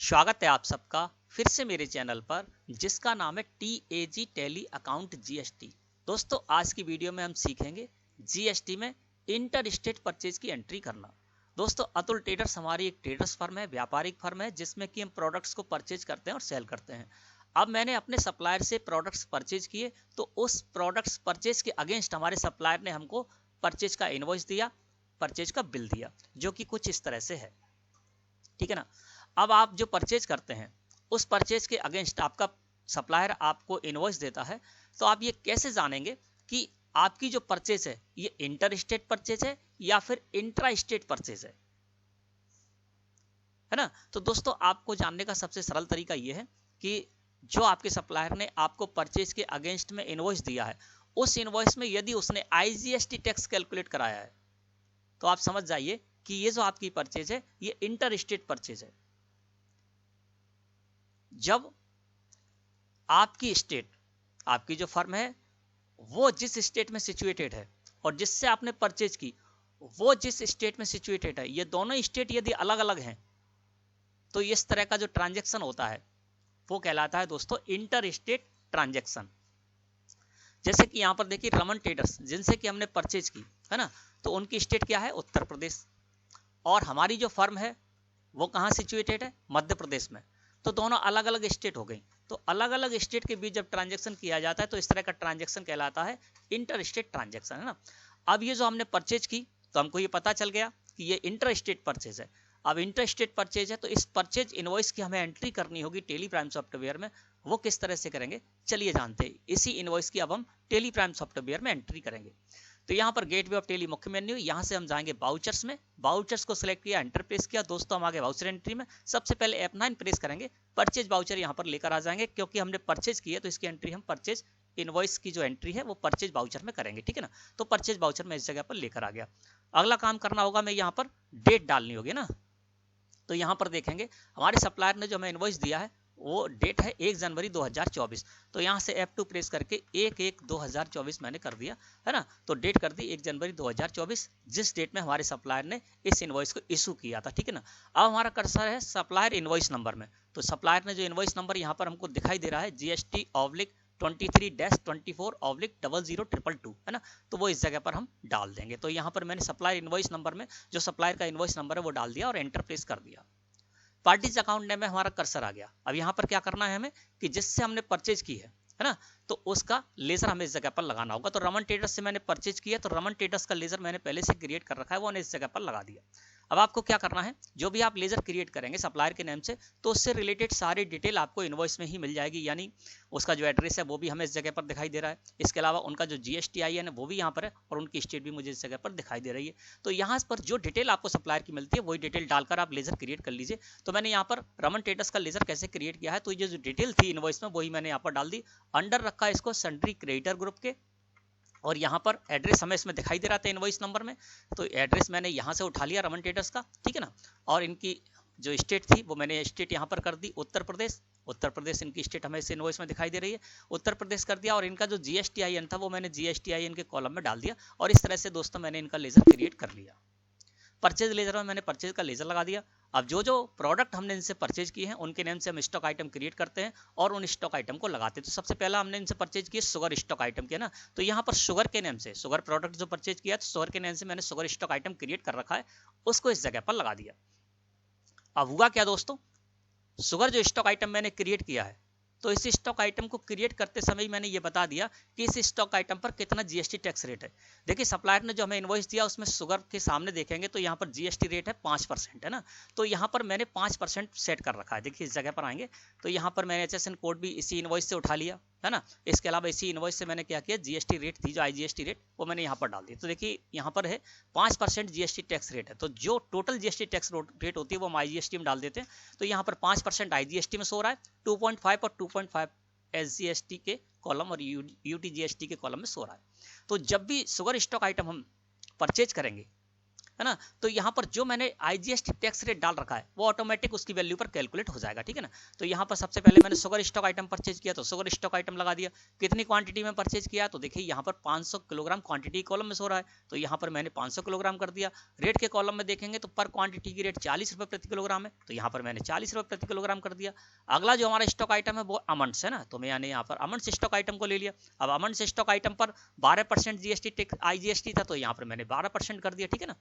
स्वागत है आप सबका फिर से मेरे चैनल पर जिसका नाम है TAG टैली अकाउंट GST। दोस्तों आज की वीडियो में हम सीखेंगे GST में इंटर स्टेट परचेज की एंट्री करना। दोस्तों अतुल ट्रेडर्स हमारी एक ट्रेडर्स फर्म है, व्यापारिक फर्म है जिसमें कि हम प्रोडक्ट्स को परचेज करते हैं और सेल करते हैं। अब मैंने अपने सप्लायर से प्रोडक्ट्स परचेज किए तो उस प्रोडक्ट्स परचेज के अगेंस्ट हमारे सप्लायर ने हमको परचेज का इनवॉइस दिया, परचेज का बिल दिया, जो कि कुछ इस तरह से है। ठीक है ना। अब आप जो परचेज करते हैं उस परचेज के अगेंस्ट आपका सप्लायर आपको इनवॉइस देता है, तो आप ये कैसे जानेंगे कि आपकी जो परचेज है ये इंटर स्टेट परचेज है या फिर इंट्रा स्टेट परचेज है ना। तो दोस्तों आपको जानने का सबसे सरल तरीका ये है कि जो आपके सप्लायर ने आपको परचेज के अगेंस्ट में इनवॉइस दिया है उस इनवॉइस में यदि उसने IGST टैक्स कैलकुलेट कराया है तो आप समझ जाइए कि ये जो आपकी परचेज है ये इंटर स्टेट परचेज है। जब आपकी स्टेट, आपकी जो फर्म है वो जिस स्टेट में सिचुएटेड है और जिससे आपने परचेज की वो जिस स्टेट में सिचुएटेड है, ये दोनों स्टेट यदि अलग अलग हैं तो इस तरह का जो ट्रांजैक्शन होता है वो कहलाता है दोस्तों इंटर स्टेट ट्रांजैक्शन। जैसे कि यहां पर देखिए रमन ट्रेडर्स जिनसे कि हमने परचेज की है ना, तो उनकी स्टेट क्या है, उत्तर प्रदेश, और हमारी जो फर्म है वो कहां सिचुएटेड है, मध्य प्रदेश में। तो दोनों अलग अलग स्टेट हो गई। तो अलग अलग स्टेट के बीच जब ट्रांजैक्शन किया जाता है तो इस तरह का ट्रांजैक्शन कहलाता है इंटर स्टेट ट्रांजैक्शन, है ना। अब ये जो हमने परचेज की तो हमको ये पता चल गया कि ये इंटर स्टेट परचेज है। अब इंटर स्टेट परचेज है तो इस परचेज इनवॉइस की हमें एंट्री करनी होगी टेली प्राइम सॉफ्टवेयर में। वो किस तरह से करेंगे चलिए जानते हैं। इसी इनवॉइस की अब हम टेली प्राइम सॉफ्टवेयर में एंट्री करेंगे। तो यहाँ पर गेटवे ऑफ टेली मुख्य मेन्यू, यहाँ से हम जाएंगे बाउचर्स में, बाउचर्स को सिलेक्ट किया, एंटर प्रेस किया। दोस्तों हम आगे बाउचर एंट्री में सबसे पहले F9 प्रेस करेंगे, परचेज बाउचर यहाँ पर लेकर आ जाएंगे क्योंकि हमने परचेज किया तो इसकी एंट्री हम परचेज इनवॉइस की जो एंट्री है वो परचेज बाउचर में करेंगे। ठीक है ना। तो परचेज बाउचर में इस जगह पर लेकर आ गया। अगला काम करना होगा, मैं यहाँ पर डेट डालनी होगी ना। तो यहाँ पर देखेंगे हमारे सप्लायर ने जो हमें इनवॉइस दिया है वो डेट है 1 जनवरी 2024। तो यहाँ से F2 प्रेस करके 1/1/2024 मैंने कर दिया, है ना। तो डेट कर दी 1 जनवरी 2024, जिस डेट में हमारे सप्लायर ने इस इनवॉइस को इशू किया था। ठीक है ना। अब हमारा कर्सर है सप्लायर इनवॉइस नंबर में। तो सप्लायर ने जो इनवॉइस नंबर यहाँ पर हमको दिखाई दे रहा है GST/23-24/000022, है ना। तो वो इस जगह पर हम डाल देंगे। तो यहाँ पर मैंने सप्लायर इनवॉइस नंबर में जो सप्लायर का इनवॉइस नंबर है वो डाल दिया और एंटर प्रेस कर दिया। पार्टीज अकाउंट नेम में हमारा कर्सर आ गया। अब यहाँ पर क्या करना है हमें कि जिससे हमने परचेज की है ना, तो उसका लेजर हमें इस जगह पर लगाना होगा। तो रमन ट्रेडर्स से मैंने परचेज किया तो रमन ट्रेडर्स का लेजर मैंने पहले से क्रिएट कर रखा है, वो मैंने इस जगह पर लगा दिया। अब आपको क्या करना है, जो भी आप लेजर क्रिएट करेंगे सप्लायर के नेम से तो उससे रिलेटेड सारी डिटेल आपको इनवॉइस में ही मिल जाएगी, यानी उसका जो एड्रेस है वो भी हमें इस जगह पर दिखाई दे रहा है। इसके अलावा उनका जो GSTIN है वो भी यहाँ पर है और उनकी स्टेट भी मुझे इस जगह पर दिखाई दे रही है। तो यहाँ पर जो डिटेल आपको सप्लायर की मिलती है वही डिटेल डालकर आप लेजर क्रिएट कर लीजिए। तो मैंने यहाँ पर रमन ट्रेडर्स का लेजर कैसे क्रिएट किया है, तो ये जो डिटेल थी इनवॉइस में वही मैंने यहाँ पर डाल दी। अंडर रखा है इसको सन्ड्री क्रेडिटर ग्रुप के, और यहाँ पर एड्रेस हमें इसमें दिखाई दे रहा था इनवॉइस नंबर में, तो एड्रेस मैंने यहाँ से उठा लिया रमन ट्रेडर्स का। ठीक है ना। और इनकी जो स्टेट थी वो मैंने स्टेट यहाँ पर कर दी उत्तर प्रदेश। उत्तर प्रदेश इनकी स्टेट हमें इस इनवॉइस में दिखाई दे रही है, उत्तर प्रदेश कर दिया। और इनका जो GSTIN था वो मैंने GSTIN के कॉलम में डाल दिया। और इस तरह से दोस्तों मैंने इनका लेजर क्रिएट कर लिया। परचेज लेजर में मैंने परचेज का लेजर लगा दिया। अब जो जो प्रोडक्ट हमने इनसे परचेज किए हैं उनके नेम से हम स्टॉक आइटम क्रिएट करते हैं और उन स्टॉक आइटम को लगाते हैं। तो सबसे पहला हमने इनसे परचेज किया शुगर स्टॉक आइटम के ना, तो यहाँ पर शुगर के नेम से शुगर प्रोडक्ट जो परचेज किया तो शुगर के नेम से मैंने शुगर स्टॉक आइटम क्रिएट कर रखा है, उसको इस जगह पर लगा दिया। अब हुआ क्या दोस्तों, शुगर जो स्टॉक आइटम मैंने क्रिएट किया है तो इस स्टॉक आइटम को क्रिएट करते समय मैंने ये बता दिया कि इस स्टॉक आइटम पर कितना GST टैक्स रेट है। देखिए सप्लायर ने जो हमें इनवॉइस दिया उसमें शुगर के सामने देखेंगे तो यहाँ पर GST रेट है 5%, है ना। तो यहाँ पर मैंने 5% सेट कर रखा है। देखिए इस जगह पर आएंगे तो यहाँ पर मैंने HSN कोड भी इसी इनवॉइस से उठा लिया, है ना। इसके अलावा इसी इनवॉइस से मैंने क्या किया, GST रेट थी जो IGST रेट वो मैंने यहाँ पर डाल दी। तो देखिए यहाँ पर है 5% GST टैक्स रेट है, तो जो टोटल GST टैक्स रेट होती है वो हम IGST में डाल देते हैं। तो यहाँ पर 5% IGST में सो रहा है, 2.5 और 2.5 SGST के कॉलम और UTGST के कॉलम में सो रहा है। तो जब भी शुगर स्टॉक आइटम हम परचेज करेंगे, है ना। तो यहाँ पर जो मैंने IGST टैक्स रेट डाल रखा है वो ऑटोमेटिक उसकी वैल्यू पर कैलकुलेट हो जाएगा, ठीक है ना। तो यहाँ पर सबसे पहले मैंने शुगर स्टॉक आइटम परचेज किया तो शुगर स्टॉक आइटम लगा दिया। कितनी क्वांटिटी में परचेज किया तो देखिए यहाँ पर 500 किलोग्राम क्वांटिटी कॉलम में सो रहा है, तो यहाँ पर मैंने 500 किलोग्राम कर दिया। रेट के कॉलम में देखेंगे तो पर क्वांटिटी की रेट 40 रुपये प्रति किलोग्राम है, तो यहाँ पर मैंने 40 रुपये प्रति किलोग्राम कर दिया। अगला जो हमारा स्टॉक आइटम है वो अमंड्स है ना, तो मैंने यहाँ पर अमंड्स स्टॉक आइटम को ले लिया। अब अमंड्स स्टॉक आइटम पर 12% GST IGST था, तो यहाँ पर मैंने 12% कर दिया, ठीक है ना।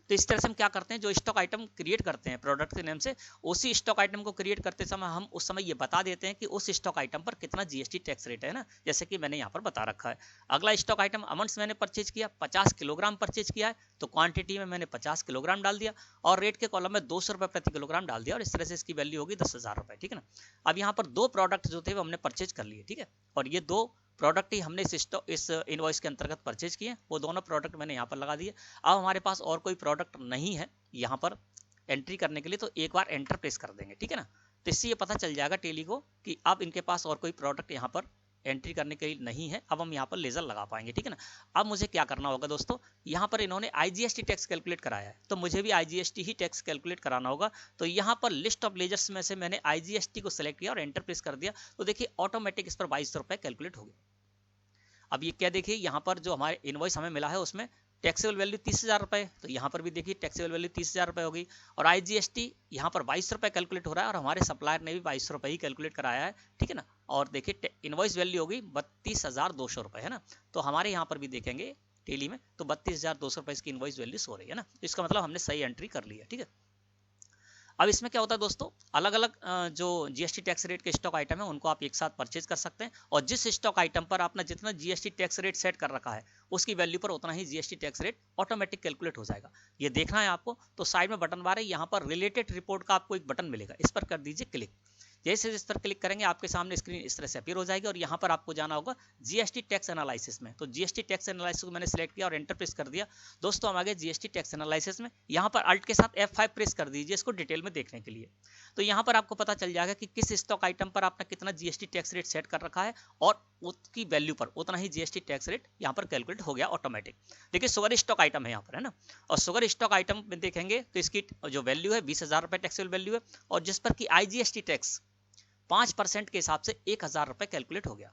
तो इस तरह से हम क्या करते हैं, जो स्टॉक आइटम क्रिएट करते हैं प्रोडक्ट के नेम से, उसी स्टॉक आइटम को क्रिएट करते समय हम उस समय ये बता देते हैं कि उस स्टॉक आइटम पर कितना GST टैक्स रेट है ना, जैसे कि मैंने यहाँ पर बता रखा है। अगला स्टॉक आइटम अमंड्स मैंने परचेज किया, 50 किलोग्राम परचेज किया है, तो क्वांटिटी में मैंने 50 किलोग्राम डाल दिया और रेट के कॉलम में 200 रुपये प्रति किलोग्राम डाल दिया और इस तरह से इसकी वैल्यू होगी 10,000 रुपये, ठीक है ना। अब यहाँ पर 2 प्रोडक्ट जो थे वो हमने परचेज कर लिए, ठीक है, और ये 2 प्रोडक्ट ही हमने इस इनवॉइस के अंतर्गत परचेज किए, वो दोनों प्रोडक्ट मैंने यहाँ पर लगा दिए। अब हमारे पास और कोई प्रोडक्ट नहीं है यहाँ पर एंट्री करने के लिए, तो एक बार एंटर प्रेस कर देंगे, ठीक है ना। तो इससे ये पता चल जाएगा टेली को कि अब इनके पास और कोई प्रोडक्ट यहाँ पर एंट्री करने के लिए नहीं है। अब हम यहाँ पर लेजर लगा पाएंगे, ठीक है ना। अब मुझे क्या करना होगा दोस्तों, यहाँ पर इन्होंने IGST टैक्स कैलकुलेट कराया है, तो मुझे भी IGST ही टैक्स कैलकुलेट कराना होगा। तो यहाँ पर लिस्ट ऑफ लेजर्स में से मैंने IGST को सिलेक्ट किया और एंटर प्रेस कर दिया, तो देखिए ऑटोमेटिक इस पर 2200 रुपये कैलकुलेट हो गया। अब ये क्या देखिए, यहाँ पर जो हमारे इनवॉइस हमें मिला है उसमें टैक्सेबल वैल्यू 30,000 रुपये, तो यहाँ पर भी देखिए टैक्सेबल वैल्यू 30,000 रुपये होगी और IGST यहाँ पर 22 रुपये कैलकुलेट हो रहा है और हमारे सप्लायर ने भी 22 रुपये ही कैलकुलेट कराया है, ठीक है ना। और देखिए इनवॉइस वैल्यू होगी 32,200 रुपये, है ना। तो हमारे यहाँ पर भी देखेंगे टेली में तो 32,200 रुपये इसकी इनवॉइस वैल्यू हो रही है ना, इसका मतलब हमने सही एंट्री कर ली है, ठीक है। अब इसमें क्या होता है दोस्तों, अलग अलग जो GST टैक्स रेट के स्टॉक आइटम है उनको आप एक साथ परचेज कर सकते हैं और जिस स्टॉक आइटम पर आपने जितना GST टैक्स रेट सेट कर रखा है उसकी वैल्यू पर उतना ही GST tax rate automatic calculate हो जाएगा। ये देखना है आपको, तो साइड में बटन बार है, यहाँ पर रिलेटेड रिपोर्ट का आपको एक बटन मिलेगा, इस पर कर दीजिए क्लिक। जैसे इस पर क्लिक करेंगे आपके सामने स्क्रीन इस तरह से अपीयर हो जाएगी और यहाँ पर आपको जाना होगा GST टैक्स एनालिसिस में। तो GST टैक्स एनालिसिस को मैंने सिलेक्ट किया और एंटर प्रेस कर दिया। दोस्तों हम आ गए GST टैक्स एनालिसिस में, यहाँ पर अल्ट के साथ F5 प्रेस कर दीजिए इसको डिटेल में देखने के लिए। तो यहाँ पर आपको पता चल जाएगा कि किस स्टॉक आइटम पर आपने कितना GST टैक्स रेट सेट कर रखा है और उसकी वैल्यू पर उतना ही GST टैक्स रेट यहाँ पर कैलकुलेट हो गया ऑटोमेटिक। देखिए शुगर स्टॉक आइटम है यहाँ पर, है ना, और शुगर स्टॉक आइटम में देखेंगे तो इसकी जो वैल्यू है 20,000 रुपये टैक्सेबल वैल्यू है और जिस पर की IGST टैक्स 5% के हिसाब से 1,000 रुपये कैलकुलेट हो गया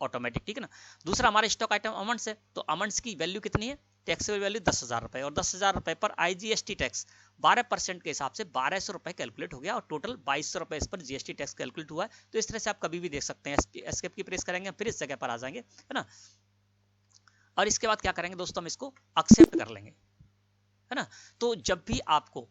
ऑटोमेटिक, ठीक है ना। दूसरा हमारा स्टॉक आइटम अमंड्स है, तो अमंड्स की वैल्यू कितनी है, टैक्सेबल वैल्यू 10,000 रुपये और 10,000 रुपये पर IGST टैक्स 12% के हिसाब से 1,200 रुपये कैलकुलेट हो गया और टोटल 2,200 रुपये इस पर GST टैक्स कैलकुलेट हुआ है। तो इस तरह से आप कभी भी देख सकते हैं, एस्केप की प्रेस करेंगे फिर इस जगह पर आ जाएंगे, है ना। और इसके बाद क्या करेंगे दोस्तों, हम इसको एक्सेप्ट कर लेंगे, है ना। तो जब भी आपको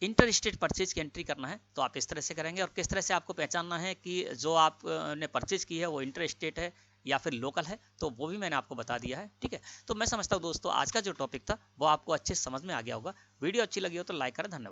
इंटर स्टेट परचेज की एंट्री करना है तो आप इस तरह से करेंगे। और किस तरह से आपको पहचानना है कि जो आपने परचेज की है वो इंटर स्टेट है या फिर लोकल है, तो वो भी मैंने आपको बता दिया है, ठीक है। तो मैं समझता हूँ दोस्तों आज का जो टॉपिक था वो आपको अच्छे समझ में आ गया होगा। वीडियो अच्छी लगी हो तो लाइक करें, धन्यवाद।